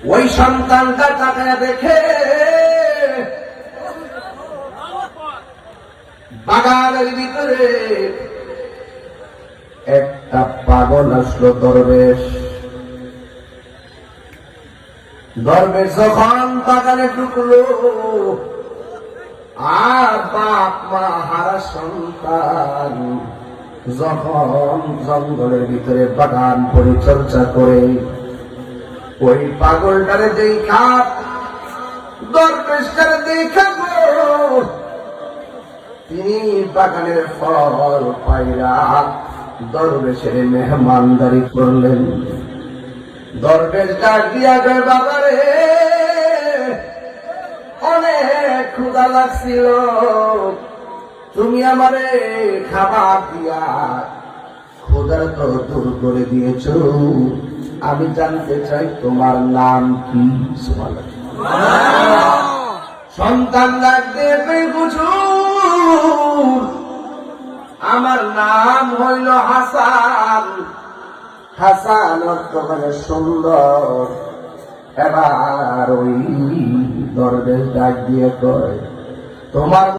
ওই সন্তানটা তাকায় দেখে বাগানের ভিতরে একটা পাগল আসলো। দরবেশ যখন বাগানে ঢুকলো, আর বাপ মা হারা সন্তান যখন জঙ্গলের ভিতরে বাগান পরিচর্যা করে, ওই পাগলটারে দেখা দরবেশটারে দেখা তিনি বাগানের ফল পাইরা দরবেশের মেহমানদারি করলেন। দরবেশ ডাক দিয়া গেল, বাবারে অনেক ক্ষুধা লাগছিল, তুমি আমারে খাবার দিয়া ক্ষুধার তো দূর করে দিয়েছ। আমি জানতে চাই তোমার নাম কি? সন্তান ডাক দিয়ে হুজুর, আমার নাম হইল হাসান। হাসান অর্থ মানে সুন্দর। এবার ওই দরবেশ ডাক দিয়ে কয়, তোমার